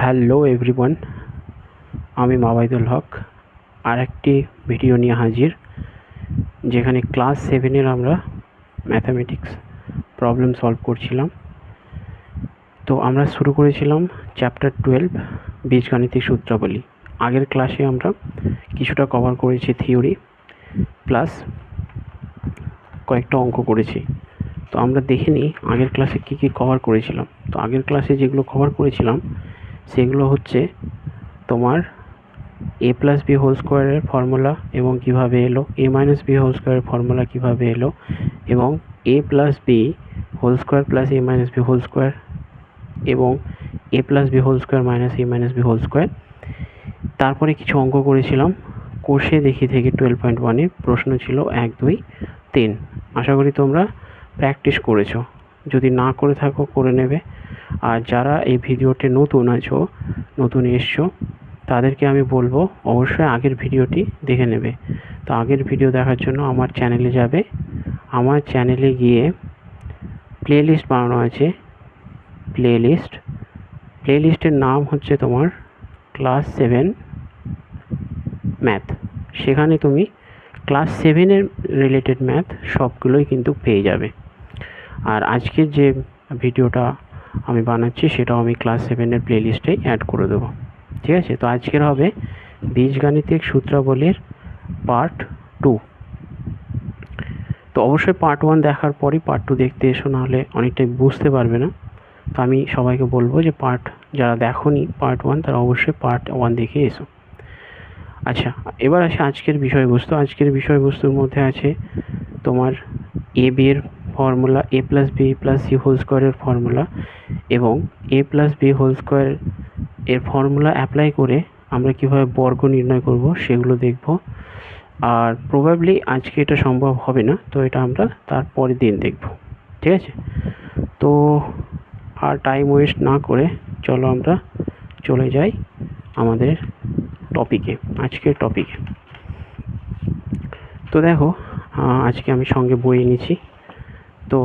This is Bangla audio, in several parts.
হ্যালো এভরিওয়ান, আমি মাবাইদুল হক আর একটি ভিডিও নিয়ে হাজির, যেখানে ক্লাস 7-এর আমরা ম্যাথামেটিক্স প্রবলেম সলভ করছিলাম। তো আমরা শুরু করেছিলাম চ্যাপ্টার 12 বীজগাণিতিক সূত্রাবলী। আগের ক্লাসে আমরা কিছুটা কভার করেছি থিওরি, প্লাস কয়েকটা অঙ্ক করেছি। তো আমরা দেখে নিই আগের ক্লাসে কী কী কভার করেছিলাম। তো আগের ক্লাসে যেগুলো কভার করেছিলাম সেগুলো হচ্ছে তোমার a প্লাস বি হোল স্কোয়ারের ফর্মুলা এবং কীভাবে এলো, a মাইনাস বি হোল স্কোয়ারের ফর্মুলা কীভাবে এলো, এবং a plus B whole square plus a minus B whole square এবং a plus B whole square minus a minus B whole square. তারপরে কিছু অঙ্ক করেছিলাম কোষে দেখি থেকে 12.1-এ। প্রশ্ন ছিল 1, 2, 3। আশা করি তোমরা প্র্যাকটিস করেছো। যদি না করে থাকো করে নেবে। আর যারা এই ভিডিওতে নতুন এসছো তাদেরকে আমি বলবো অবশ্যই আগের ভিডিওটি দেখে নেবে। তো আগের ভিডিও দেখার জন্য আমার চ্যানেলে যাবে। আমার চ্যানেলে গিয়ে প্লেলিস্ট বানানো আছে, প্লেলিস্টের নাম হচ্ছে তোমার ক্লাস 7 ম্যাথ। সেখানে তুমি ক্লাস 7-এর রিলেটেড ম্যাথ সবগুলোই কিন্তু পেয়ে যাবে। আর আজকের যে ভিডিওটা আমি বানাচ্ছি সেটাও আমি ক্লাস 7-এর প্লেলিস্টে অ্যাড করে দেবো। ঠিক আছে? তো আজকের হবে বীজগাণিতিক সূত্রাবলীর পার্ট 2। তো অবশ্যই পার্ট 1 দেখার পরই পার্ট 2 দেখতে এসো, নাহলে অনেকটাই বুঝতে পারবে না। তো আমি সবাইকে বলবো যে যারা দেখোনি পার্ট 1 তারা অবশ্যই পার্ট 1 দেখে এসো। আচ্ছা, এবার আসে আজকের বিষয়বস্তু। আজকের বিষয়বস্তুর মধ্যে আছে তোমার এ বি এর formula, a plus B plus C whole স্কোয়ারের ফর্মুলা এবং a plus B whole square এর ফর্মুলা অ্যাপ্লাই করে আমরা কীভাবে বর্গ নির্ণয় করব সেগুলো দেখব। আর প্রবাবলি আজকে এটা সম্ভব হবে না, তো এটা আমরা তার পরের দিন দেখব। ঠিক আছে? তো আর টাইম ওয়েস্ট না করে চলো আমরা চলে যাই আমাদের টপিকে, আজকের টপিকে। তো দেখো, আজকে আমি সঙ্গে বই এনেছি। তো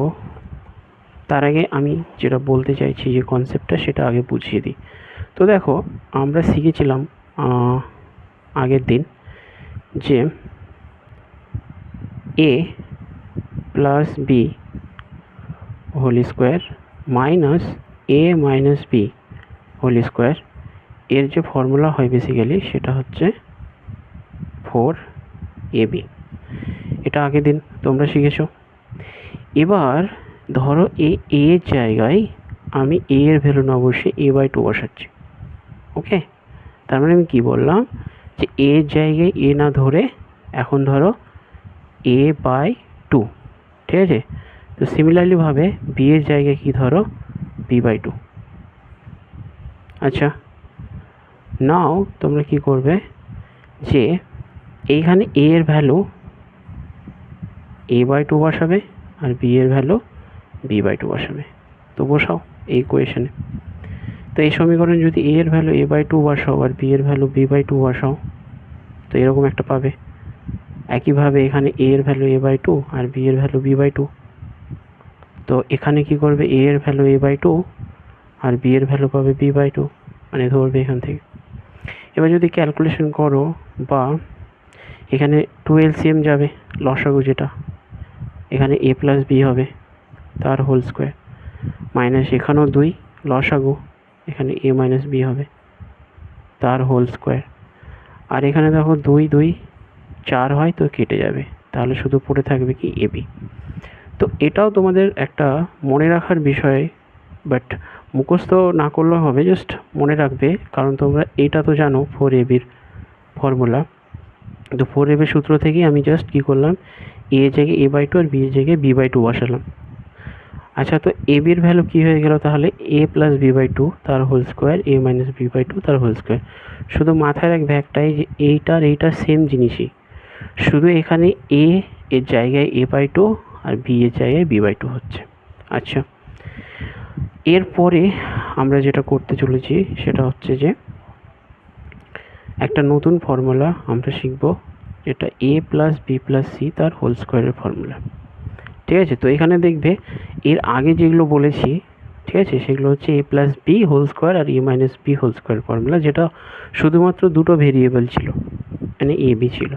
তার আগে আমি যেটা বলতে চাইছি যে কনসেপ্টটা সেটা আগে বুঝিয়ে দিই। তো দেখো, আমরা শিখেছিলাম আগের দিন যে a plus B whole square minus a minus B whole square এর যে ফর্মুলা হয় বেসিক্যালি সেটা হচ্ছে 4ab। এটা আগের দিন তোমরা শিখেছো। এবার ধরো এর জায়গায় আমি a এর ভ্যালু না বসে a/2 বসাচ্ছি। ওকে? তার মানে আমি কি বললাম যে a এর জায়গায় a না ধরে এখন ধরো a/2। ঠিক আছে? তো সিমিলারলি ভাবে b এর জায়গায় কি ধরো b/2। আচ্ছা, নাও তোমরা কি করবে যে এইখানে a এর ভ্যালু a/2 বসাবে আর b এর ভ্যালু b/2 বসাবে। তো বসাও এই ইকুয়েশনে। তো এই সমীকরণে যদি a এর ভ্যালু a/2 বসাও আর b এর ভ্যালু b/2 বসাও তো এরকম একটা পাবে। একইভাবে এখানে a এর ভ্যালু a/2 আর b এর ভ্যালু b/2। তো এখানে কি করবে, a এর ভ্যালু a/2 আর b এর ভ্যালু পাবে b/2, মানে ধরবে এখান থেকে। এবার যদি ক্যালকুলেশন করো বা এখানে 2 LCM যাবে, লসাগু যেটা, এখানে a প্লাস বি হবে তার হোল স্কোয়ার মাইনাস এখানেও 2 লসাগু, এখানে a মাইনাস বি হবে তার হোল স্কোয়ার। আর এখানে দেখো 2 2 4 হয় তো কেটে যাবে, তাহলে শুধু পড়ে থাকবে কি ab। তো এটাও তোমাদের একটা মনে রাখার বিষয়, বাট মুখস্থ না করলেও হবে, জাস্ট মনে রাখবে, কারণ তোমরা এটা তো জানো 4ab-র ফর্মুলা। তো 4ab-র সূত্র থেকেই আমি জাস্ট কী করলাম, a এর জায়গায় a/2 আর b এর জায়গায় b/2 বসালাম। আচ্ছা, তো ab-র ভ্যালু কী হয়ে গেল তাহলে, a প্লাস b/2 তার whole square a minus b/2 তার হোল স্কোয়ার। শুধু মাথায় রাখবে একটাই, যে এইটার সেম জিনিসই, শুধু এখানে a এর জায়গায় a/2 আর b এর জায়গায় b/2 হচ্ছে। আচ্ছা, এরপরে আমরা যেটা করতে চলেছি সেটা হচ্ছে যে একটা নতুন ফর্মুলা আমরা শিখব, যেটা a plus B plus C তার হোল স্কোয়ারের ফর্মুলা। ঠিক আছে? তো এখানে দেখবে এর আগে যেগুলো বলেছি ঠিক আছে, সেগুলো হচ্ছে a plus B whole square আর a minus B whole square formula, যেটা শুধুমাত্র দুটো ভেরিয়েবল ছিল, মানে এ বি ছিল।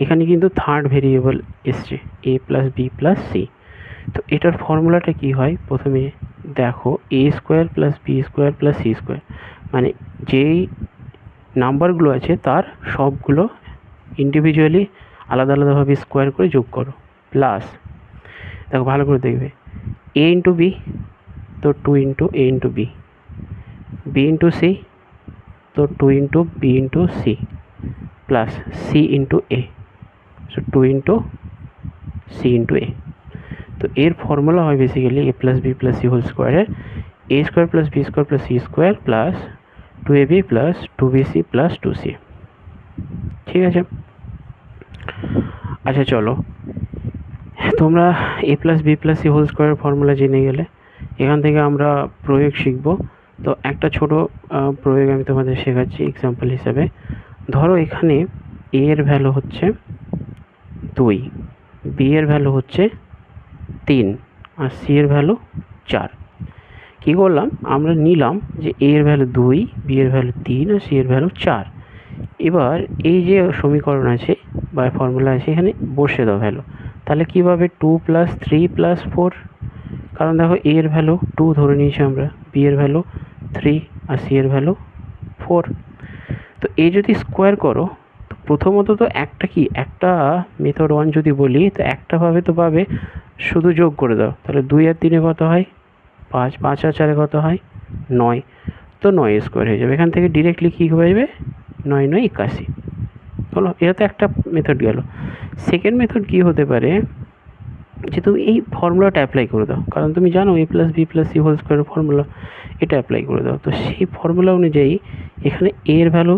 এখানে কিন্তু থার্ড ভেরিয়েবল এসছে, a plus B plus c. তো এটার ফর্মুলাটা কি হয়, প্রথমে দেখো a square plus B square plus c square, মানে যেই নাম্বারগুলো আছে তার সবগুলো ইন্ডিভিজুয়ালি আলাদা আলাদাভাবে স্কোয়ার করে যোগ করো, প্লাস দেখো ভালো করে দেখবে এ ইন্টু বি, তো 2 ইন্টু এ into b, b into C, তো 2 into B into c, plus c into a, so 2 into c into a. তো এর ফর্মুলা হয় basically a plus B plus C whole স্কোয়ারের a square plus B square plus c square plus 2ab plus 2bc plus 2c। ঠিক আছে, আচ্ছা চলো, তোমরা a plus B plus C whole স্কোয়ারের ফর্মুলা জেনে গেলে, এখান থেকে আমরা প্রয়োগ শিখব। তো একটা ছোট প্রয়োগ আমি তোমাদের শেখাচ্ছি এক্সাম্পল হিসাবে। ধরো এখানে এ এর ভ্যালু হচ্ছে 2, বি এর ভ্যালু হচ্ছে 3 আর সি এর ভ্যালু 4। কী করলাম, আমরা নিলাম যে এ এর ভ্যালু 2, বি এর ভ্যালু 3 আর সি এর ভ্যালু 4। এবার এই যে সমীকরণ আছে বা ফর্মুলা আছে এখানে বসে দাও ভ্যালু। তাহলে কীভাবে 2 প্লাস 3 প্লাস 4, কারণ দেখো এ এর ভ্যালু 2 ধরে নিয়েছি আমরা, বি এর ভ্যালু 3 আর সি এর ভ্যালু 4। তো এই যদি স্কোয়ার করো, তো প্রথমত তো একটা মেথড 1 যদি বলি, তো একটা ভাবে তো পাবে শুধু যোগ করে দাও, তাহলে 2 আর 3 কত হয় 5, 5 আর 4 কত হয় 9, তো 9 স্কোয়ার হয়ে যাবে। এখান থেকে ডিরেক্টলি কী হয়ে যাবে 9 9 81 হলো। এটা তো একটা মেথড গেল। সেকেন্ড মেথড কী হতে পারে, যে তুমি এই ফর্মুলাটা অ্যাপ্লাই করে দাও, কারণ তুমি জানো a plus B plus C whole স্কোয়ারের ফর্মুলা, এটা অ্যাপ্লাই করে দাও। তো সেই ফর্মুলা অনুযায়ী এখানে এ এর ভ্যালু,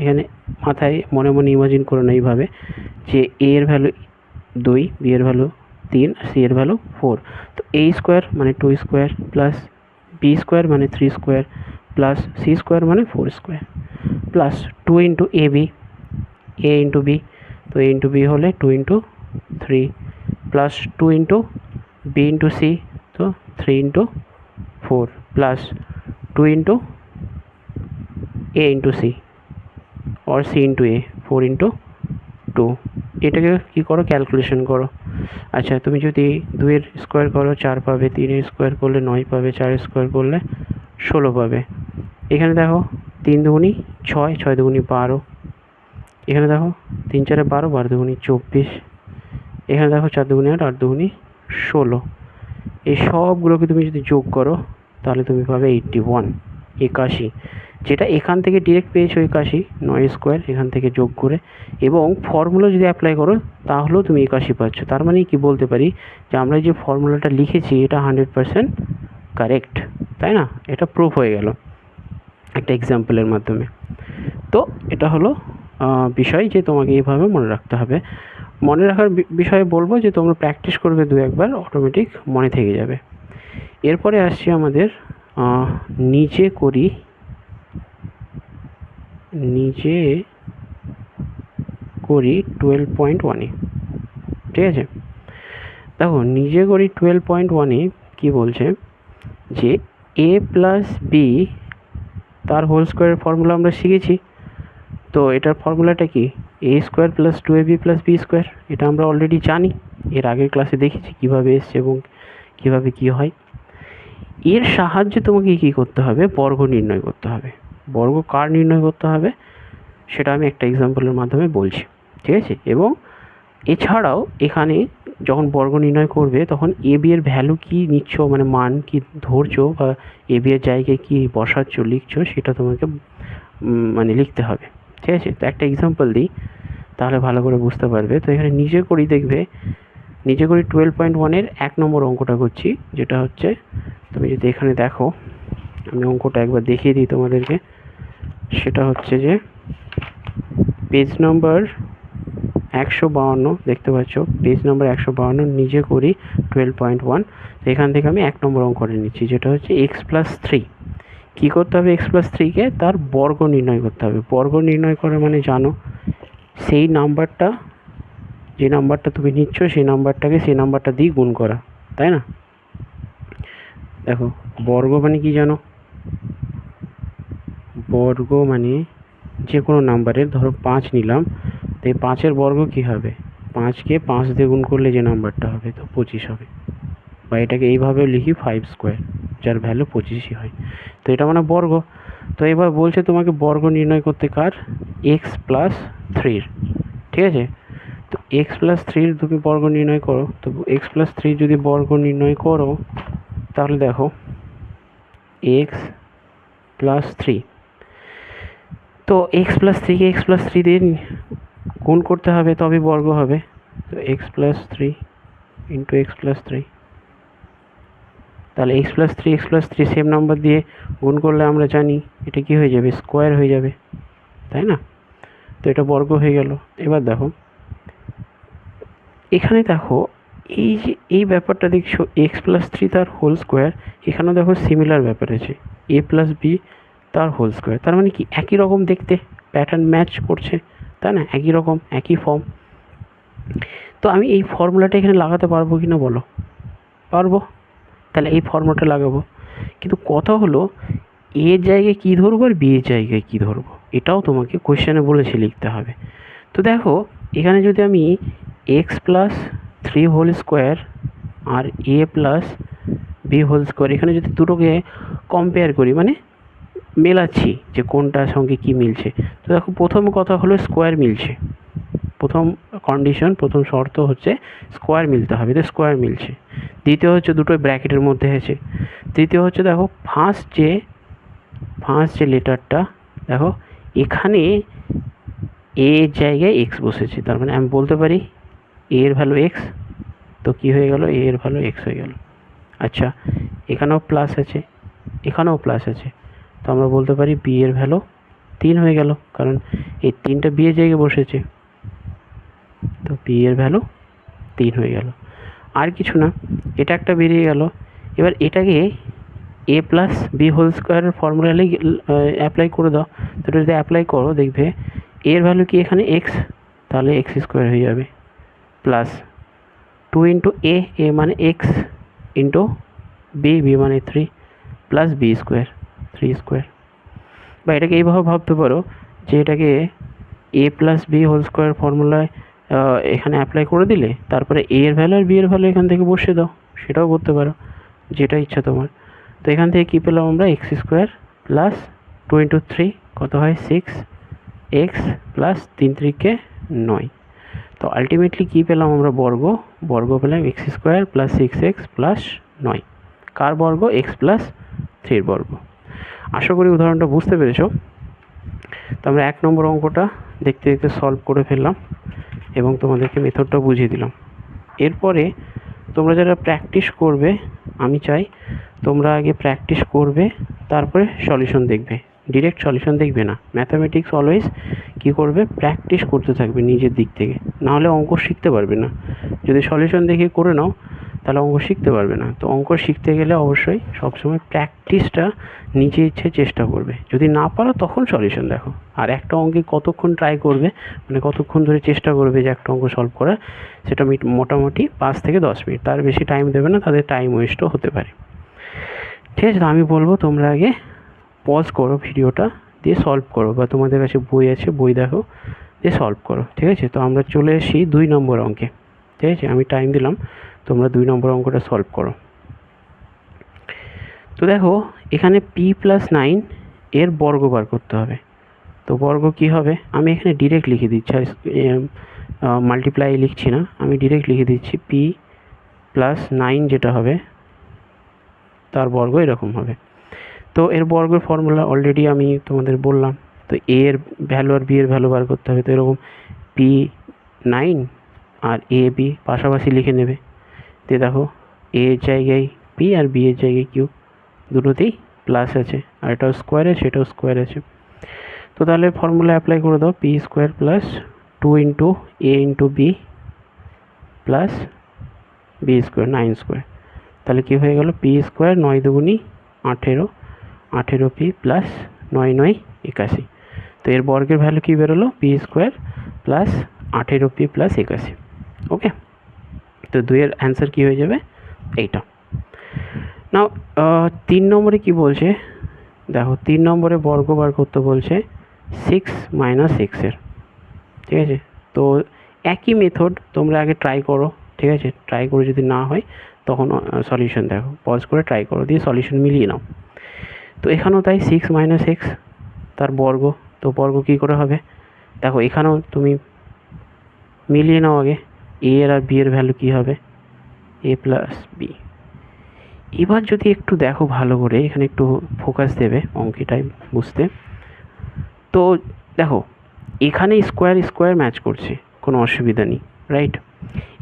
এখানে মাথায় মনে মনে ইমাজিন করে না এইভাবে, যে এ এর ভ্যালু 2, বি এর ভ্যালু 3 আর সি এর ভ্যালু 4। তো এ স্কোয়ার মানে 2 স্কোয়ার প্লাস বি স্কোয়ার মানে 3 স্কোয়ার প্লাস সি স্কোয়ার মানে 4 square plus 2 into A B, A into B, তো এ ইন্টু বি হলে 2 into 3 plus 2 into B into C, তো 3 ইন্টু 4 প্লাস 2 ইন্টু এ ইন্টু সি और সি ইন্টু এ 4 ইন্টু 2। এটাকে কী করো, ক্যালকুলেশন করো। আচ্ছা তুমি যদি 2 এর স্কোয়ার করো 4 পাবে, 3 এর স্কোয়ার করলে 9 পাবে, 4 স্কোয়ার করলে 16 পাবে। এখানে দেখো 3 দুগুনি 6, 6 দুগুনি 12, এখানে দেখো 3 4 12, 12 দুগুনি 24, এখানে দেখো 4 দুগুনি 8, 8 দুগুনি 16। এই সবগুলোকে তুমি যদি যোগ করো তাহলে তুমি পাবে 81, যেটা এখান থেকে ডিরেক্ট পেয়েছো 81, 9 স্কোয়ার এখান থেকে যোগ করে, এবং ফর্মুলা যদি অ্যাপ্লাই করো তাহলেও তুমি 81 পাচ্ছ। তার মানে কি বলতে পারি, যে আমরা যে ফর্মুলাটা লিখেছি এটা 100% কারেক্ট, তাই না? এটা প্রুফ হয়ে গেল একটা এক্সাম্পলের মাধ্যমে। তো এটা হলো বিষয়, যে তোমাকে এইভাবে মনে রাখতে হবে। মনে রাখার বিষয়ে বলবো যে তোমরা প্র্যাকটিস করবে 2-1 অটোমেটিক মনে থেকে যাবে। এরপরে আসছি আমাদের নিজে করি 12.1-এ। ঠিক আছে, দেখো নিজে করি 12.1-এ কী বলছে, যে এ প্লাস বি তার হোল স্কোয়ারের ফর্মুলা আমরা শিখেছি। তো এটার ফর্মুলাটা কি, a square plus 2ab plus B square, এটা আমরা অলরেডি জানি, এর আগের ক্লাসে দেখেছি কীভাবে এসছে এবং কীভাবে কী হয়। এর সাহায্যে তোমাকে কী করতে হবে, বর্গ নির্ণয় করতে হবে। বর্গ কার নির্ণয় করতে হবে সেটা আমি একটা এক্সাম্পলের মাধ্যমে বলছি, ঠিক আছে? এবং এছাড়াও এখানে যখন বর্গ নির্ণয় করবে তখন এ বি এর ভ্যালু কী নিচ্ছ, মানে মান কি ধরছো বা এ বি এর জায়গায় কী বসাচ্ছ লিখছো, সেটা তোমাকে মানে লিখতে হবে, ঠিক আছে? তো একটা এক্সাম্পল দিই তাহলে ভালো করে বুঝতে পারবে। তো এখানে নিজে করি, দেখবে নিজে করি 12.1-এর 1 নম্বর অঙ্কটা করছি, যেটা হচ্ছে, তুমি যদি এখানে দেখো, আমি অঙ্কটা একবার দেখিয়ে দিই তোমাদেরকে। সেটা হচ্ছে যে পেজ নম্বর 152 দেখতে পাচ্ছ, পেজ নম্বর 152, নিজে করি 12.1। তো এখান থেকে আমি 1 নম্বর অঙ্কটা নিচ্ছি, যেটা হচ্ছে এক্স প্লাস 3। কী করতে হবে, এক্স প্লাস 3-কে তার বর্গ নির্ণয় করতে হবে। বর্গ নির্ণয় করা মানে জানো, সেই নাম্বারটা, যে নাম্বারটা তুমি নিচ্ছ সেই নাম্বারটাকে সেই নাম্বারটা দিয়ে গুণ করা, তাই না? দেখো বর্গ মানে কি জানো? বর্গ মানে যে কোনো নাম্বারের, ধরো 5 নিলাম, তো এই 5-এর বর্গ কী হবে? 5কে 5 দিয়ে গুণ করলে যে নাম্বারটা হবে তো 25 হবে, বা এটাকে এইভাবেও লিখি 5 স্কোয়ার, যার ভ্যালু 25ই হয়। তো এটা মানে বর্গ। তো এবার বলছে তোমাকে বর্গ নির্ণয় করতে কার? এক্স প্লাস থ্রির। ঠিক আছে, তো এক্স প্লাস থ্রির তুমি বর্গ নির্ণয় করো। তো এক্স প্লাস থ্রি যদি বর্গ নির্ণয় করো, তাহলে দেখো এক্স প্লাস থ্রি, তো এক্স প্লাস থ্রিকে এক্স প্লাস থ্রি দিয়ে গুণ করতে হবে, তবে বর্গ হবে। তো x plus three into x plus three, তাহলে x plus three same number দিয়ে গুণ করলে আমরা জানি এটা কি হয়ে যাবে? স্কোয়ার হয়ে যাবে, তাই না? তো এটা বর্গ হয়ে গেল। এবার দেখো এখানে দেখো এই যে এই ব্যাপারটা দেখছো এক্স প্লাস থ্রি তার হোল স্কোয়ার, এখানেও দেখো সিমিলার ব্যাপার আছে, এ প্লাস বি তার হোল স্কোয়ার। তার মানে কি একই রকম দেখতে, প্যাটার্ন ম্যাচ করছে, তাই না? একই রকম, একই ফর্ম। তো আমি এই ফর্মুলাটা এখানে লাগাতে পারবো কি না বলো? পারবো। তাহলে এই ফর্মুলাটা লাগাবো। কিন্তু কথা হলো এর জায়গায় কী ধরবো আর বি এর জায়গায় কী ধরবো, এটাও তোমাকে কোয়েশ্চেনে বলেছে লিখতে হবে। তো দেখো এখানে যদি আমি x plus three whole square আর a plus B whole square, এখানে যদি দুটোকে কম্পেয়ার করি, মানে মেলাচ্ছি যে কোনটার সঙ্গে কি মিলছে, তো দেখো প্রথম কথা হলো স্কোয়ার মিলছে। প্রথম কন্ডিশন, প্রথম শর্ত হচ্ছে স্কোয়ার মিলতে হবে, তো স্কোয়ার মিলছে। দ্বিতীয় হচ্ছে দুটো ব্র্যাকেটের মধ্যে আছে। তৃতীয় হচ্ছে দেখো ফার্স্ট যে লেটারটা, দেখো এখানে এ এর জায়গায় এক্স বসেছে, তার মানে আমি বলতে পারি এ এর ভ্যালু এক্স, তো কী হয়ে গেল? এ এর ভ্যালু এক্স হয়ে গেল। আচ্ছা, এখানেও প্লাস আছে, এখানেও প্লাস আছে, তো আমরা বলতে পারি বি এর ভ্যালু 3 হয়ে গেল, কারণ এই 3টা বি এর জায়গায় বসেছে, তো বি এর ভ্যালু 3 হয়ে গেল। আর কিছু না, এটা একটা বেরিয়ে গেল। এবার এটাকে এ প্লাস বি হোল স্কোয়ারের ফর্মুলায় অ্যাপ্লাই করে দাও। তো এটা যদি অ্যাপ্লাই করো দেখবে এর ভ্যালু কি এখানে এক্স, তাহলে এক্স স্কোয়ার হয়ে যাবে, প্লাস 2 ইন্টু এ মানে এক্স, ইন্টু বি মানে 3, প্লাস বি স্কোয়ার, 3 স্কোয়ার। বা এটাকে এইভাবে ভাবতে পারো যে এটাকে এ প্লাস বি হোল স্কোয়ার ফর্মুলায় এখানে অ্যাপ্লাই করে দিলে তারপরে এ এর ভ্যালু আর বি এর ভ্যালু এখান থেকে বসিয়ে দাও, সেটাও করতে পারো, যেটা ইচ্ছা তোমার। তো এখান থেকে কী পেলাম আমরা? এক্স স্কোয়ার প্লাস 2 ইন্টু 3 কত হয়? 6 এক্স প্লাস 3 3কে 9। তো আলটিমেটলি কী পেলাম আমরা? বর্গ পেলাম x square plus 6x plus 9। কার বর্গ? এক্স প্লাস থ্রির বর্গ। আশা করি উদাহরণটা বুঝতে পেরেছো। তো আমরা 1 নম্বর অঙ্কটা দেখতে দেখতে সলভ করে ফেললাম এবং তোমাদেরকে মেথডটা বুঝিয়ে দিলাম। এরপরে তোমরা যারা প্র্যাকটিস করবে, আমি চাই তোমরা আগে প্র্যাকটিস করবে, তারপরে সলিউশন দেখবে, ডিরেক্ট সলিউশন দেখবে না। ম্যাথামেটিক্স অলওয়েজ কী করবে? প্র্যাকটিস করতে থাকবে নিজের দিক থেকে, নাহলে অঙ্ক শিখতে পারবে না। যদি সলিউশন দেখে করে নাও তাহলে অঙ্ক শিখতে পারবে না। তো অঙ্ক শিখতে গেলে অবশ্যই সবসময় প্র্যাকটিসটা নিজে ইচ্ছে চেষ্টা করবে, যদি না পারো তখন সলিউশন দেখো। আর একটা অঙ্কে কতক্ষণ ট্রাই করবে, মানে কতক্ষণ ধরে চেষ্টা করবে যে একটা অঙ্ক সলভ করার, সেটা মোটামুটি 5 থেকে 10 মিনিট, তার বেশি টাইম দেবে না, তাদের টাইম ওয়েস্টও হতে পারে। ঠিক আছে, তো আমি বলবো তোমরা আগে পজ করো ভিডিওটা, দিয়ে সলভ করো, বা তোমাদের কাছে বই আছে বই দেখো, দিয়ে সলভ করো। ঠিক আছে, তো আমরা চলে এসেছি 2 নম্বর অঙ্কে। ঠিক আছে, আমি টাইম দিলাম, তোমরা 2 নম্বর অঙ্কটা সলভ করো। তো দেখো এখানে p+9 এর বর্গ বার করতে হবে। তো বর্গ কি হবে? আমি এখানে ডিরেক্ট লিখে দিচ্ছি, আর মাল্টিপ্লাই লিখছি না, আমি ডিরেক্ট লিখে দিচ্ছি p+9 যেটা হবে তার বর্গ এরকম হবে। তো এর বর্গের ফর্মুলা অলরেডি আমি তোমাদের বললাম। তো এ এর ভ্যালু আর বি এর ভ্যালু বার করতে হবে। তো এরকম p9 আর এ বি পাশাপাশি লিখে নেবে। দিয়ে দেখো এ এর জায়গায় পি আর বি এর জায়গায় কিউ, দুটোতেই প্লাস আছে, আর এটাও স্কোয়ার আছে, এটাও স্কোয়ার আছে। তো তাহলে ফর্মুলা অ্যাপ্লাই করে দাও, পি স্কোয়ার প্লাস 2 ইন্টু এ into B plus B square 9 square. তাহলে কী হয়ে গেল? পি স্কোয়ার 9 দুগুনি 18, 18 পি প্লাস 9 9 81। তো এর বর্গের ভ্যালু কী বেরোলো? P square plus 18 p plus 81। Okay, তো 2 এর অ্যান্সার কী হয়ে যাবে? এইটা। না 3 নম্বরে কি বলছে দেখো, 3 নম্বরে বর্গ বার করতে বলছে 6 মাইনাস এক্সের, ঠিক আছে। তো একই মেথড তোমরা আগে ট্রাই করো, ঠিক আছে। ট্রাই করে যদি না হয় তখন সলিউশন দেখো, পজ করে ট্রাই করো, দিয়ে সলিউশন মিলিয়ে নাও। তো এখানেও তাই 6 মাইনাস এক্স তার বর্গ, তো বর্গ কী করে হবে দেখো, এখানেও তুমি মিলিয়ে নাও আগে, এ এর আর বি এর ভ্যালু কী হবে, এ প্লাস বি। এবার যদি একটু দেখো ভালো করে, এখানে একটু ফোকাস দেবে অঙ্কটাই বুঝতে। তো দেখো এখানে স্কোয়ার স্কোয়ার ম্যাচ করছে, কোনো অসুবিধা নেই, রাইট।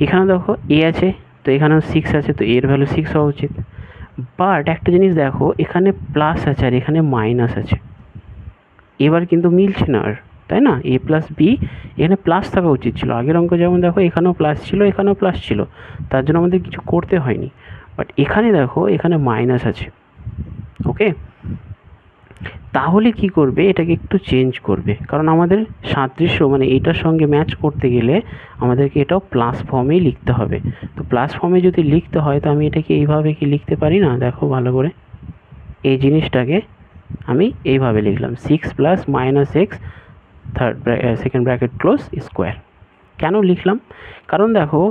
এখানে দেখো এ আছে, তো এখানেও 6 আছে, তো এর ভ্যালু 6 হওয়া উচিত। বাট একটা জিনিস দেখো, এখানে প্লাস আছে আর এখানে মাইনাস আছে, এবার কিন্তু মিলছে না আর, তাই না। এ প্লাস বি এখানে প্লাস থাকা উচিত ছিল, আগের অঙ্ক যেমন দেখো এখানেও প্লাস ছিল এখানেও প্লাস ছিল, তার জন্য আমাদের কিছু করতে হয়নি। বাট এখানে দেখো এখানে মাইনাস আছে, ওকে। তাহলে কি করবে, এটাকে একটু চেঞ্জ করবে, কারণ আমাদের সাদৃশ্য মানে এটার সঙ্গে ম্যাচ করতে গেলে আমাদেরকে এটাও প্লাস ফর্মেই লিখতে হবে। তো প্লাস ফর্মে যদি লিখতে হয় তো আমি এটাকে এইভাবে কি লিখতে পারি না, দেখো ভালো করে, এই জিনিসটাকে আমি এইভাবে লিখলাম 6 plus minus x second bracket close square. কেন লিখলাম, কারণ দেখো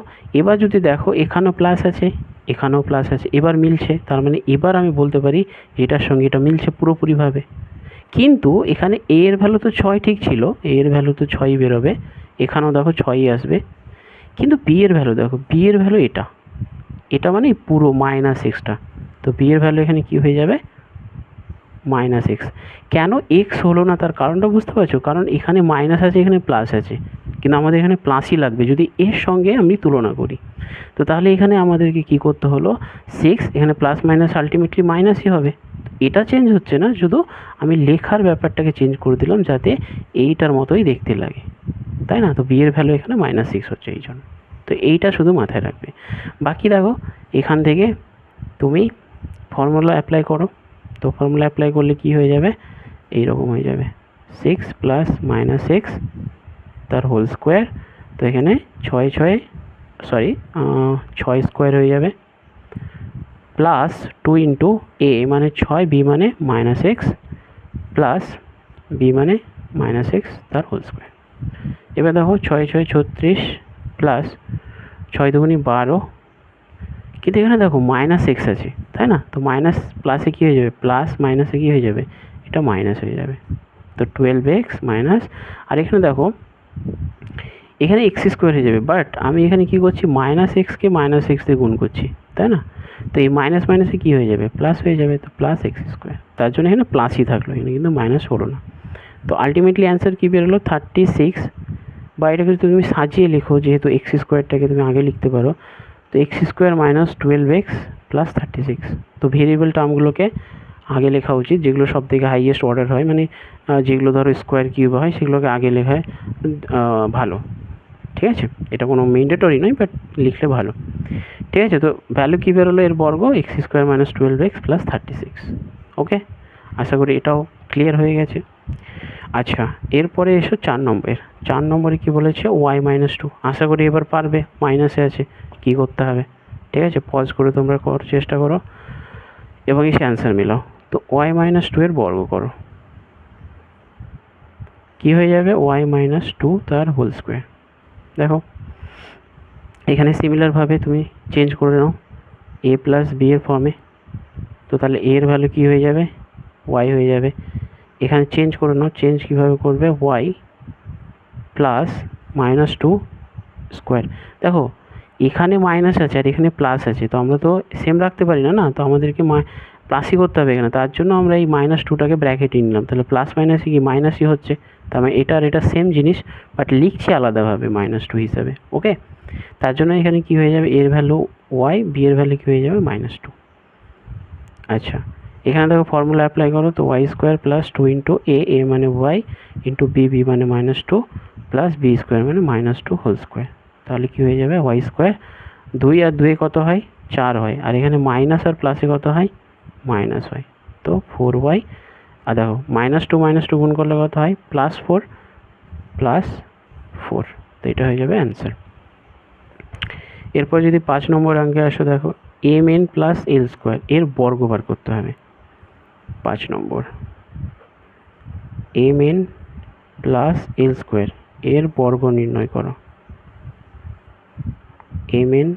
এবার যদি দেখো এখানেও প্লাস আছে এখানেও প্লাস আছে, এবার মিলছে, তার মানে এবার আমি বলতে পারি এটার সঙ্গে এটা মিলছে পুরোপুরিভাবে। কিন্তু এখানে এ এর ভ্যালু তো 6 ঠিক ছিল, এ এর ভ্যালু তো 6ই বেরোবে, এখানেও দেখো 6ই আসবে। কিন্তু বি এর ভ্যালু দেখো, বি এর ভ্যালু এটা এটা মানে পুরো মাইনাস এক্সটা, তো বি এর ভ্যালু এখানে কি হয়ে যাবে, মাইনাস এক্স। কেন এক্স হলো না তার কারণটা বুঝতে পারছো, কারণ এখানে মাইনাস আছে এখানে প্লাস আছে, কিন্তু আমাদের এখানে প্লাসই লাগবে যদি এর সঙ্গে আমি তুলনা করি। তো তাহলে এখানে আমাদেরকে কি করতে হলো, 6 এখানে প্লাস মাইনাস আলটিমেটলি মাইনাসই হবে। এটা চেঞ্জ হচ্ছে না, শুধু আমি লেখার ব্যাপারটাকে চেঞ্জ করে দিলাম যাতে এইটার মতোই দেখতে লাগে, তাই না। তো বি এর ভ্যালু এখানে -6 হচ্ছে এই জন্য। তো এইটা শুধু মাথায় রাখবে। বাকি দেখো এখান থেকে তুমি ফর্মুলা অ্যাপ্লাই করো, তো ফর্মুলা অ্যাপ্লাই করলে কি হয়ে যাবে, এইরকম হয়ে যাবে 6 প্লাস মাইনাস এক্স তার হোল স্কোয়ার। তো এখানে 6 স্কোয়ার হয়ে যাবে, প্লাস 2 ইন্টু এ মানে 6, বি মানে মাইনাস এক্স, প্লাস বি মানে মাইনাস এক্স তার হোল স্কোয়ার। এবার দেখো 6 36 প্লাস 6 দুগুণি 12, কিন্তু এখানে দেখো মাইনাস এক্স আছে, তাই না। তো মাইনাস প্লাসে কী হয়ে যাবে, প্লাস মাইনাসে কী হয়ে যাবে, এটা মাইনাস হয়ে যাবে। তো 12x মাইনাস, আর এখানে দেখো এখানে এক্স স্কোয়ার হয়ে যাবে, বাট আমি এখানে কি করছি, মাইনাস এক্সকে মাইনাস এক্স দিয়ে গুণ করছি, তাই না। তো এই মাইনাস মাইনাসে কী হয়ে যাবে, প্লাস হয়ে যাবে, তো প্লাস এক্স স্কোয়ার, তার জন্য এখানে প্লাসই থাকলো, এখানে কিন্তু মাইনাস হলো না। তো আলটিমেটলি অ্যান্সার কী বেরোলো, 36, বা এটাকে যদি তুমি সাজিয়ে লেখো, যেহেতু এক্স স্কোয়ারটাকে তুমি আগে লিখতে পারো, তো x square minus 12x plus 36। তো ভেরিয়েবল টার্মগুলোকে আগে লেখা উচিত, যেগুলো সব থেকে হাইয়েস্ট অর্ডার হয়, মানে যেগুলো ধরো স্কোয়ার কিউব হয় সেগুলোকে আগে লেখায় ভালো, ঠিক আছে। এটা কোনো ম্যান্ডেটরি নয়, বাট লিখলে ভালো, ঠিক আছে। তো ভ্যালু কী বেরোলো এর বর্গ, x square minus 12x plus 36, ওকে। আশা করি এটাও ক্লিয়ার হয়ে গেছে। আচ্ছা, এরপরে এসো 4 নম্বরে কী বলেছে, y-2। আশা করি এবার পারবে, মাইনাসে আছে কী করতে হবে, ঠিক আছে। পজ করে তোমরা চেষ্টা করো এবং এসে অ্যান্সার মেলাও। তো y-2 এর বর্গ করো, কী হয়ে যাবে, y-2 তার হোল স্কোয়ার। দেখো এখানে সিমিলারভাবে তুমি চেঞ্জ করে নাও এ প্লাস বি এর ফর্মে, তো তাহলে এ এর ভ্যালু কী হয়ে যাবে, y হয়ে যাবে। এখানে চেঞ্জ করে নাও, চেঞ্জ কীভাবে করবে, y প্লাস -2 স্কোয়ার। দেখো এখানে মাইনাস আছে আর এখানে প্লাস আছে, তো আমরা তো সেম রাখতে পারি না, না, তো আমাদেরকে প্লাসই করতে হবে এখানে, তার জন্য আমরা এই -2টাকে ব্র্যাকেটে নিলাম, তাহলে প্লাস মাইনাসই কি মাইনাসই হচ্ছে, তার মানে এটা আর এটা সেম জিনিস, বাট লিখছি আলাদাভাবে -2 হিসাবে, ওকে। তার জন্য এখানে কি হয়ে যাবে, এর ভ্যালু y, বি এর ভ্যালু কী হয়ে যাবে, -2। আচ্ছা, এখানে দেখো ফর্মুলা অ্যাপ্লাই করো, তো y স্কোয়ার প্লাস 2 ইন্টু এ মানে y ইন্টু বি মানে -2 প্লাস বি স্কোয়ার মানে -2 হোল স্কোয়ার। তাহলে কী হয়ে যাবে, y স্কোয়ার, 2 আর 2 কত হয়, 4 হয়, আর এখানে মাইনাস আর প্লাসে কত হয়, মাইনাস হয়, তো 4y। আর দেখো -2 গুণ করলে কত হয়, +4 প্লাস 4, তো এটা হয়ে যাবে অ্যান্সার। এরপর যদি 5 নম্বর অঙ্কে আসো, দেখো M n plus L square এর বর্গ বার করতে হবে। 5 নম্বর, M n plus L square এর বর্গ নির্ণয় করো। M n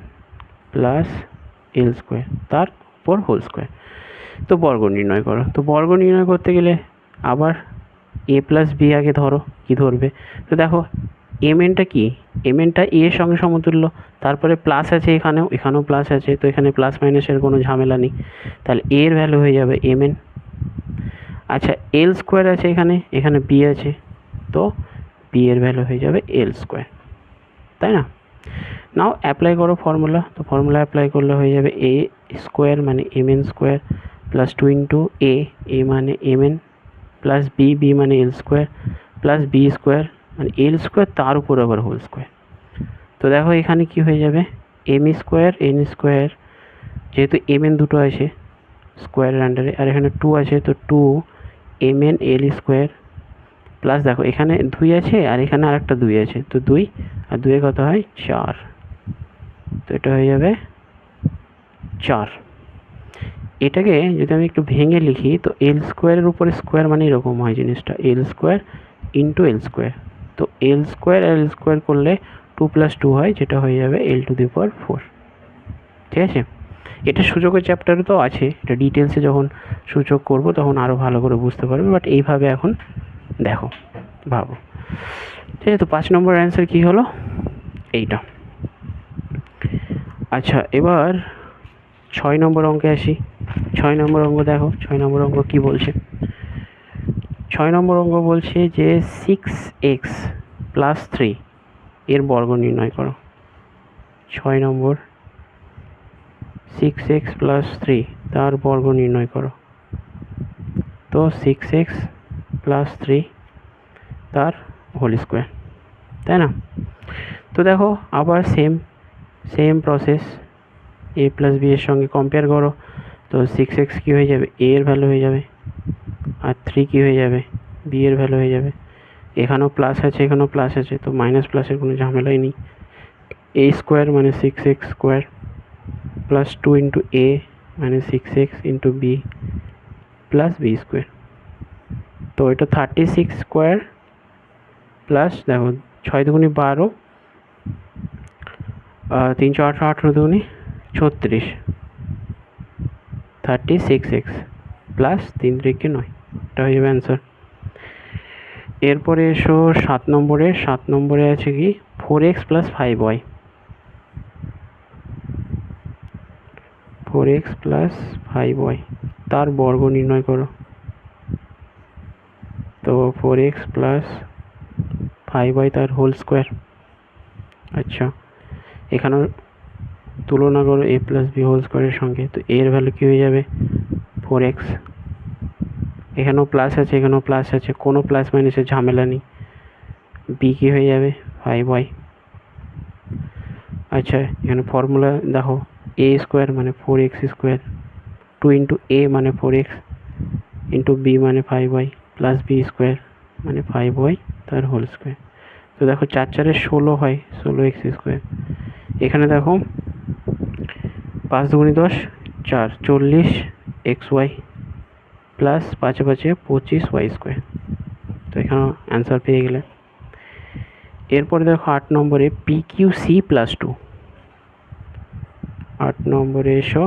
plus L square তার উপর হোল স্কোয়ার, তো বর্গ নির্ণয় করো। তো বর্গ নির্ণয় করতে গেলে আবার এ প্লাস বি আগে ধরো, কি ধরবে? তো দেখো এম এনটা কি, এম এনটা এ এর সঙ্গে সমতুল্য, তারপরে প্লাস আছে এখানেও প্লাস আছে, তো এখানে প্লাস মাইনাসের কোনো ঝামেলা নেই, তাহলে এর ভ্যালু হয়ে যাবে এম এন। আচ্ছা এল স্কোয়ার আছে এখানে বি আছে, তো বি এর ভ্যালু হয়ে যাবে এল স্কোয়ার, তাই না? নাও অ্যাপ্লাই করো ফর্মুলা, তো ফর্মুলা অ্যাপ্লাই করলে হয়ে যাবে এ স্কোয়ার মানে m n square plus 2 into এ মানে এম এন প্লাস বি মানে l square plus B square মানে এল স্কোয়ার তার উপর আবার হোল স্কোয়ার। তো দেখো এখানে কি হয়ে যাবে, এম স্কোয়ার এন স্কোয়ার, যেহেতু এম এন দুটো আছে স্কোয়ারের আন্ডারে, আর এখানে 2 আছে, তো 2 M N L square plus দেখো এখানে 2 আছে আর এখানে আরেকটা 2 আছে, তো 2 আর 2 কত হয় 4, তো এটা হয়ে যাবে 4। এটাকে যদি আমি একটু ভেঙে লিখি, তো এল স্কোয়ারের উপরে স্কোয়ার মানে এরকম হয় জিনিসটা, এল স্কোয়ার ইন্টু এল স্কোয়ার, তো এল স্কোয়ার আর এল স্কোয়ার করলে 2 + 2 হয়, যেটা হয়ে যাবে L⁴। ঠিক আছে, এটা সূচকের চ্যাপ্টারে তো আছে, এটা ডিটেলসে যখন সূচক করব তখন আরও ভালো করে বুঝতে পারবে, বাট এইভাবে এখন দেখো ভাবো। ঠিক আছে, তো 5 নম্বর অ্যান্সার কী হলো, এইটা। আচ্ছা এবার 6 নম্বর অঙ্কে আসি। 6 নম্বর অঙ্ক দেখো, 6 নম্বর অঙ্ক কী বলছে। 6 নম্বর অঙ্ক বলছে যে 6x + 3 এর বর্গ নির্ণয় করো। 6 নম্বর, 6x + 3 তার বর্গ নির্ণয় করো। তো 6x + 3 তার হোল স্কোয়ার, তাই না? তো দেখো আবার সেম প্রসেস, এ প্লাস বি এর সঙ্গে কম্পেয়ার করো। তো 6x কী হয়ে যাবে, এ এর ভ্যালু হয়ে যাবে, আর 3 কী হয়ে যাবে, বি এর ভ্যালু হয়ে যাবে। এখানেও প্লাস আছে এখানেও প্লাস আছে, তো মাইনাস প্লাসের কোনো ঝামেলাই নেই। এ স্কোয়ার মানে 6x স্কোয়ার প্লাস 2 ইন্টু এ মানে 6x into B plus B square, তো এটা 36 স্কোয়ার প্লাস দেখো 6 দুগুণি 12, 3 × 8 = 18, 2 × 36, 36x প্লাস 3 × 3 = 9, এটা হয়ে যাবে অ্যান্সার। এরপরে এসো 7 নম্বরে। 7 নম্বরে আছে কি 4x + 5y, 4x + 5y তার বর্গ নির্ণয় করো। তো 4x + 5y তার হোল স্কোয়ার। আচ্ছা এখানেও তুলনা করো a + b হোল স্কোয়ারের সঙ্গে, তো এর ভ্যালু কী হয়ে যাবে 4x, এখানেও প্লাস আছে এখানেও প্লাস আছে, কোনো প্লাস মাইনাসের ঝামেলা নেই, বি কী হয়ে যাবে 5y। আচ্ছা এখানে ফর্মুলা দেখো, এ স্কোয়ার মানে 4x স্কোয়ার, 2 ইন্টু এ মানে 4x ইন্টু বি মানে 5y প্লাস বি স্কোয়ার মানে 5y তার হোল স্কোয়ার। তো দেখো 4 × 4 = 16 হয়, 16x স্কোয়ার। এখানে দেখো 5 দুগুণি 10, 4, 40xy প্লাস 5 × 5 = 25y স্কোয়ার, তো এখানেও অ্যান্সার পেয়ে গেলে। এরপরে দেখো 8 নম্বরে PQC + 2, 8 নম্বরে এসো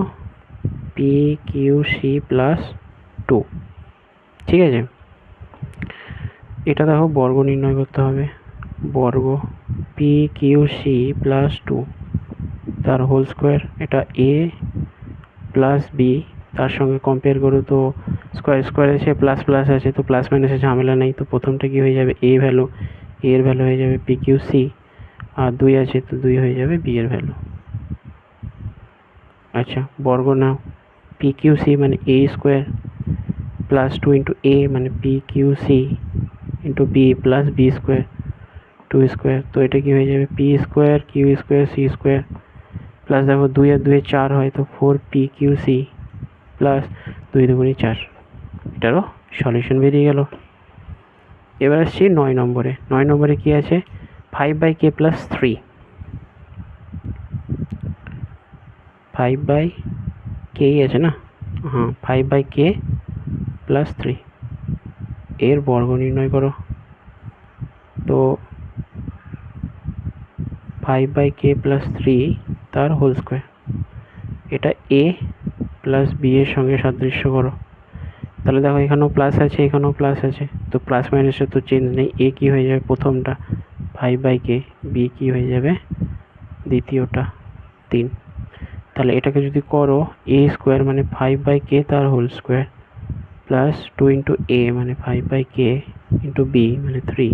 PQC + 2, ঠিক আছে। এটা দেখো বর্গ নির্ণয় করতে হবে, বর্গ PQC + 2 তার হোল স্কোয়ার, এটা a প্লাস বি তার সঙ্গে কম্পেয়ার করো, তো স্কোয়ার আছে প্লাস প্লাস আছে, তো প্লাস মাইনাসের ঝামেলা নেই, তো প্রথমটা কি হয়ে যাবে এ এর ভ্যালু হয়ে যাবে PQC, আর 2 আছে তো 2 হয়ে যাবে বি এর ভ্যালু। আচ্ছা বর্গ নাও, PQC মানে a স্কোয়ার প্লাস 2 ইন্টু এ মানে PQC into B plus B square 2 square, তো এটা কি হয়ে যাবে P square Q square C square plus দেখো 2 আর 2 4 হয়, তো 4PQC প্লাস 2 দুগুণি 4, এটারও সলিউশন বেরিয়ে গেল। এবার আসছি 9 নম্বরে। 9 নম্বরে কী আছে 5/k + 3, 5/k আছে না, হ্যাঁ 5/k + 3 এর বর্গ নির্ণয় করো। তো 5/k + 3 তার হোল স্কোয়ার, এটা a + b এর সঙ্গে সাদৃশ্য করো। তাহলে দেখো এখানেও প্লাস আছে, এখানেও প্লাস আছে, তো প্লাস মাইনাসের তো চেঞ্জ নেই। a কি হয়ে যাবে প্রথমটা 5/k, b কি হয়ে যাবে দ্বিতীয়টা 3। তাহলে এটাকে যদি করো a স্কোয়ার মানে 5/k তার whole square plus 2 into a মানে 5/k ইন্টু b মানে 3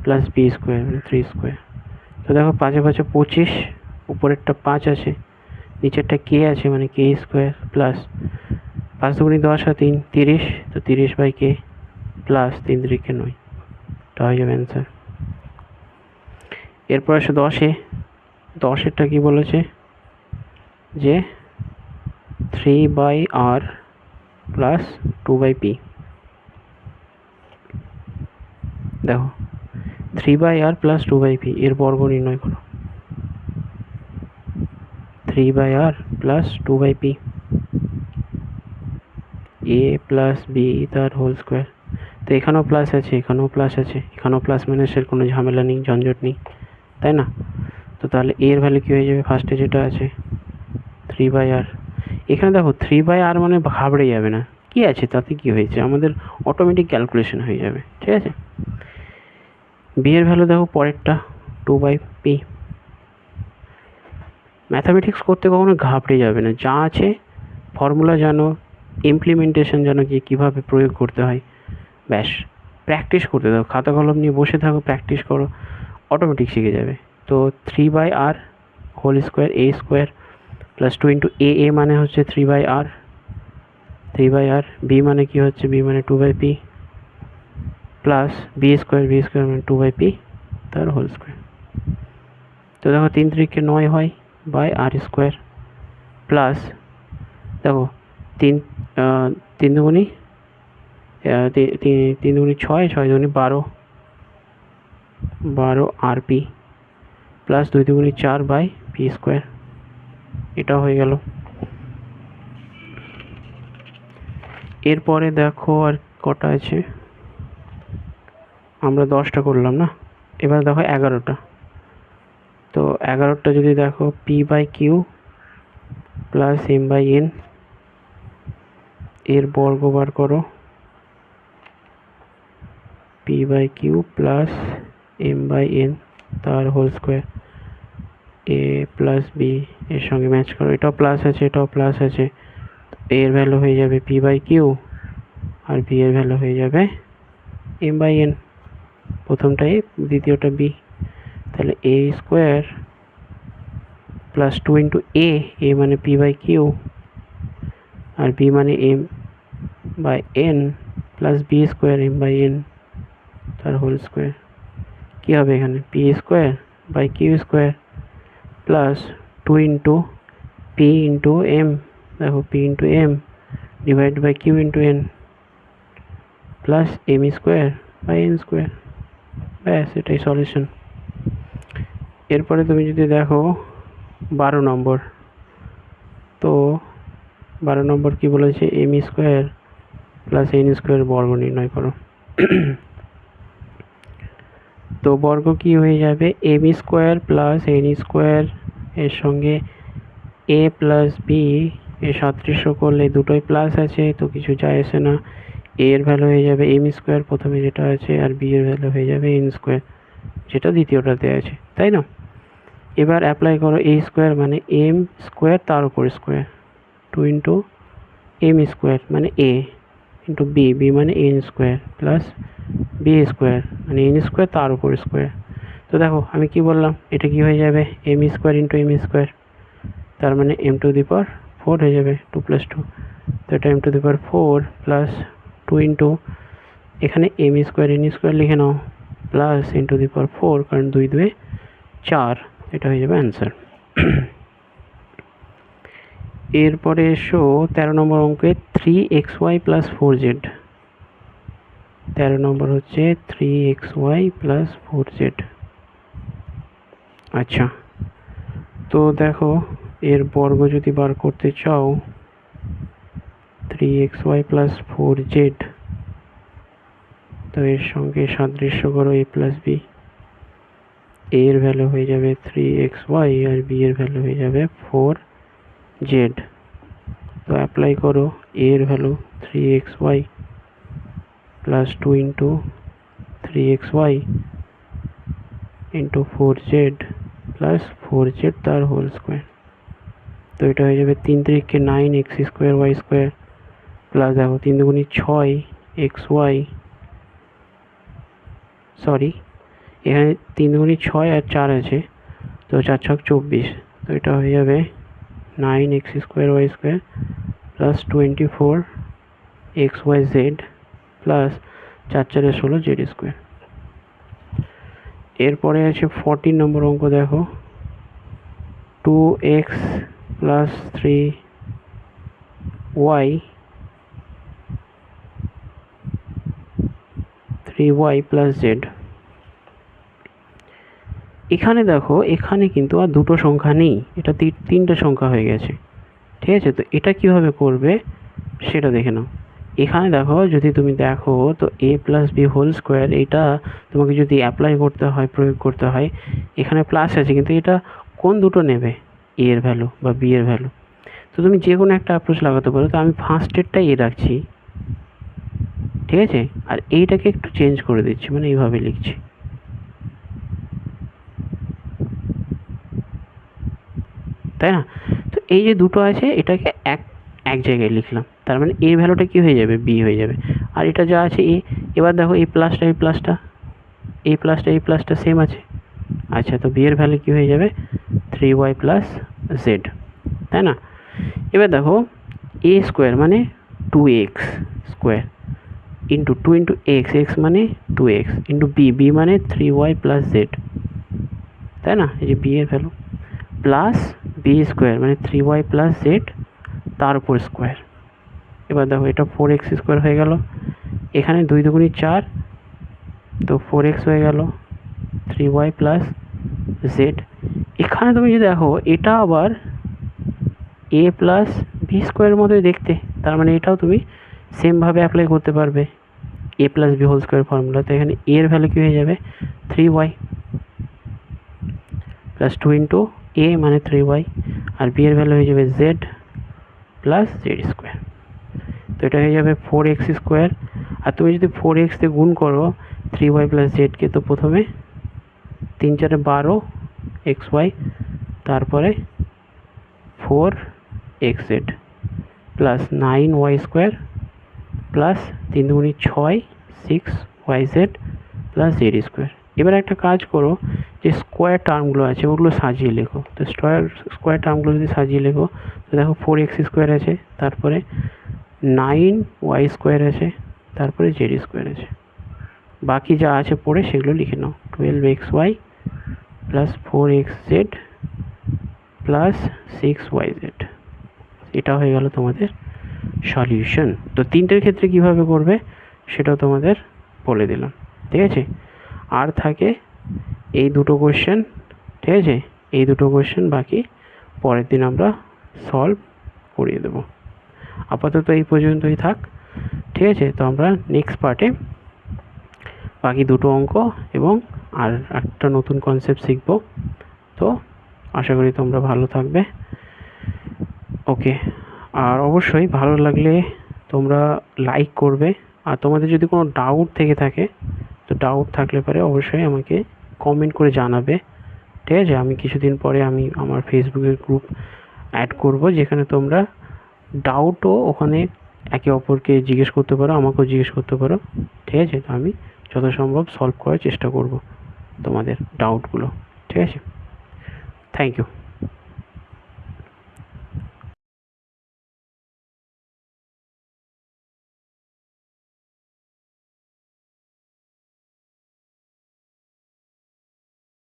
প্লাস b স্কোয়ার মানে 3 স্কোয়ার। তো দেখো 5 5 25, উপরেরটা 5 আছে, নিচেরটা k আছে মানে k স্কোয়ার প্লাস 5 দুগুণে 10 আর 3 30, তো 30/k প্লাস 3 3 9, এটা হয়ে যাবে অ্যান্সার। এরপর আসে 10-এ। 10-এরটা কি বলেছে যে 3/r প্লাস 2/p। দেখো 3/r প্লাস 2/p এর বর্গ নির্ণয় করো। 3/r plus 2/p, a plus b তার হোল স্কোয়ার। তো এখানেও প্লাস আছে, এখানেও প্লাস আছে, এখানেও প্লাস মাইনাসের কোনো ঝামেলা নেই, ঝঞ্ঝট নেই, তাই না? তো তাহলে a এর ভ্যালু কী হয়ে যাবে, ফার্স্টে যেটা আছে 3/r। এখানে দেখো 3/r মানে ঘাবড়ে যাবে না, কি আছে তাতে কি হয়েছে, আমাদের অটোমেটিক ক্যালকুলেশন হয়ে যাবে, ঠিক আছে। b এর ভ্যালু দেখো পরেরটা 2/p। ম্যাথামেটিক্স করতে কখনো ঘাবড়ে যাবে না, যা আছে ফর্মুলা জানো, ইমপ্লিমেন্টেশন জানো কীভাবে প্রয়োগ করতে হয়, ব্যাস প্র্যাকটিস করতে দাও, খাতা কলম নিয়ে বসে থাকো, প্র্যাকটিস করো, অটোমেটিক শিখে যাবে। তো 3/r whole square a square plus 2 into a মানে হচ্ছে 3/r, b মানে কি হচ্ছে b মানে 2/p প্লাস b স্কোয়ার মানে 2/p তার হোল স্কোয়ার। তো দেখো 3 3 9 হয় বাই r স্কোয়ার প্লাস দেখো 3 দুগুণি 3 দুগুণি 6, 6 দুগুণি 12 rp প্লাস 2 দুগুণি 4/p স্কোয়ার, এটা হয়ে গেল। এরপরে দেখো আর কটা আছে, আমরা 10টা করলাম না, এবার দেখো 11টা। তো 11টা যদি দেখো p/q প্লাস m/n এর বর্গ বার করো। p/q প্লাস m/n তার whole square, a plus b এর সঙ্গে ম্যাচ করো, এটাও প্লাস আছে, এটাও প্লাস আছে, এর ভ্যালু হয়ে যাবে p/q আর b এর ভ্যালু হয়ে যাবে m/n, প্রথমটা a দ্বিতীয়টা b। তাহলে a square plus 2 into a মানে p/q আর b মানে m/n plus b square m/n তার হোল স্কোয়ার। কী হবে এখানে p square by q square plus 2 into p into m, দেখো p into m divide by q into n plus m square by n square, ব্যাস এটাই সলিউশন। এরপরে তুমি যদি দেখো 12 নম্বর, তো 12 নম্বর কি বলেছে, m square plus n square বর্গ নির্ণয় করো। তো বর্গ কি হয়ে যাবে, m square plus n square এর সঙ্গে a প্লাস b এর সাদৃশ্য করলে দুটোই প্লাস আছে, তো কিছু যায় আসে না, a এর ভ্যালু হয়ে যাবে m স্কোয়ার প্রথমে যেটা আছে, আর b এর ভ্যালু হয়ে যাবে n স্কোয়ার যেটা দ্বিতীয়টাতে আছে, তাই না? এবার অ্যাপ্লাই করো a স্কোয়ার মানে m স্কোয়ার তার উপর স্কোয়ার, 2 ইন্টু m স্কোয়ার মানে a ইন্টু b মানে n square plus b square মানে n স্কোয়ার তার উপর স্কোয়ার। তো দেখো আমি কি বললাম, এটা কি হয়ে যাবে m square into m square, তার মানে m⁴ হয়ে যাবে 2 + 2, তো এটা m⁴ প্লাস 2 ইন্টু এখানে m স্কোয়ার n স্কোয়ার লিখে নাও প্লাস m⁴, কারণ 2 2 4, এটা হয়ে যাবে অ্যান্সার। এরপরে এসো 13 নম্বর অঙ্কে 3xy প্লাস 4z। 13 নম্বর হচ্ছে 3xy প্লাস 4z। আচ্ছা, তো দেখো এর বর্গ যদি বার করতে চাও 3xy প্লাস 4z, তো এর সঙ্গে সাদৃশ্য করো a প্লাস বি। a এর ভ্যালু হয়ে যাবে 3xy আর b এর ভ্যালু হয়ে যাবে 4z। তো অ্যাপ্লাই করো, a এর value 3xy plus 2 into 3xy into 4z plus 4z তার হোল স্কোয়ার। তো এটা হয়ে যাবে 3 3 9 x square Y square plus দেখো 3 দুগুণি 6 xy, সরি এখানে 3 দুগুণি 6 আর 4 আছে, তো 4 ছক 24, তো এটা হয়ে যাবে 9 x square Y square plus 24 xyz plus 4 4 16 z square. এরপরে আছে 14 নম্বর অঙ্ক, দেখো 2x plus 3y plus z। এখানে দেখো এখানে কিন্তু আর দুটো সংখ্যা নেই, এটা তিনটে সংখ্যা হয়ে গেছে, ঠিক আছে। তো এটা কিভাবে করবে সেটা দেখে নাও। এখানে দেখো যদি তুমি দেখো তো a plus B whole square, এটা তোমাকে যদি অ্যাপ্লাই করতে হয়, প্রয়োগ করতে হয়, এখানে প্লাস আছে কিন্তু এটা কোন দুটো নেবে, a এর ভ্যালু বা b এর ভ্যালু। তো তুমি যে কোনো একটা অ্যাপ্রোচ লাগাতে পারো। তো আমি ফার্স্টেরটাই এ রাখছি, ঠিক আছে, আর এইটাকে একটু চেঞ্জ করে দিচ্ছি, মানে এইভাবে লিখছি, তাই না। তো এই যে দুটো আছে এটাকে এক জায়গায় লিখলাম, তার মানে এর ভ্যালুটা কি হয়ে যাবে, বি হয়ে যাবে। আর এটা যা আছে এ। এবার দেখো এই প্লাসটা সেম আছে। আচ্ছা, তো বি এর ভ্যালু কি হয়ে যাবে 3y প্লাস জেড, তাই না। এবার দেখো এ স্কোয়ার মানে 2x square into 2 into x মানে 2x ইন্টু বি মানে 3y প্লাস জেড, তাই না। এই যে বি এর ভ্যালু প্লাস বি স্কোয়ার মানে 3y প্লাস জেড তার উপর স্কোয়ার। এবার দেখো এটা 4x স্কোয়ার হয়ে গেল, এখানে 2 দুগুণি 4, তো 4x হয়ে গেল 3y প্লাস জেড। এখানে তুমি যদি দেখো এটা আবার a প্লাস বি স্কোয়ারের মতোই দেখতে, তার মানে এটাও তুমি সেমভাবে অ্যাপ্লাই করতে পারবে a plus B whole square formula. তো এখানে a এর ভ্যালু কী হয়ে যাবে 3y প্লাস 2 ইন্টু a মানে 3y, আর b এর ভ্যালু হয়ে যাবে z প্লাস জেড স্কোয়ার। তো এটা হয়ে যাবে 4x স্কোয়ার, আর তুমি যদি 4x দিয়ে গুণ করো 3y প্লাস জেডকে, তো প্রথমে 3 4 12 xy, তারপরে 4xz plus 9y square plus 3 দুগুণি 6 6yz plus Z square. এবার একটা কাজ করো, যে স্কোয়ার টার্মগুলো আছে ওগুলো সাজিয়ে লেখো। তো স্কোয়ার টার্মগুলো যদি সাজিয়ে লেখো, তো দেখো 4x স্কোয়ার আছে, তারপরে 9y স্কোয়ার আছে, তারপরে জেড স্কোয়ার আছে। বাকি যা আছে পড়ে সেগুলো লিখে নাও, 12xy plus 4xz plus 6yz। এটা হয়ে গেল তোমাদের সলিউশন। তো তিনটের ক্ষেত্রে কিভাবে করবে সেটাও তোমাদের বলে দিলাম, ঠিক আছে। আর থাকে এই দুটো কোশ্চেন, ঠিক আছে, এই দুটো কোশ্চেন বাকি পরের দিন আমরা সলভ করিয়ে দেবো। আপাতত এই পর্যন্তই থাক, ঠিক আছে। তো আমরা নেক্সট পার্টে বাকি দুটো অঙ্ক এবং আর একটা নতুন কনসেপ্ট শিখব। তো আশা করি তোমরা ভালো থাকবে, ওকে। আর অবশ্যই ভালো লাগলে তোমরা লাইক করবে, আর তোমাদের যদি কোনো ডাউট থেকে থাকে, তো ডাউট থাকলে পরে অবশ্যই আমাকে কমেন্ট করে জানাবে, ঠিক আছে। আমি কিছুদিন পরে আমি আমার ফেসবুকের গ্রুপ অ্যাড করব, যেখানে তোমরা ডাউটও ওখানে একে অপরকে জিজ্ঞেস করতে পারো, আমাকেও জিজ্ঞেস করতে পারো, ঠিক আছে। তো আমি যত সম্ভব সলভ করার চেষ্টা করব তোমাদের ডাউটগুলো, ঠিক আছে। Thank you.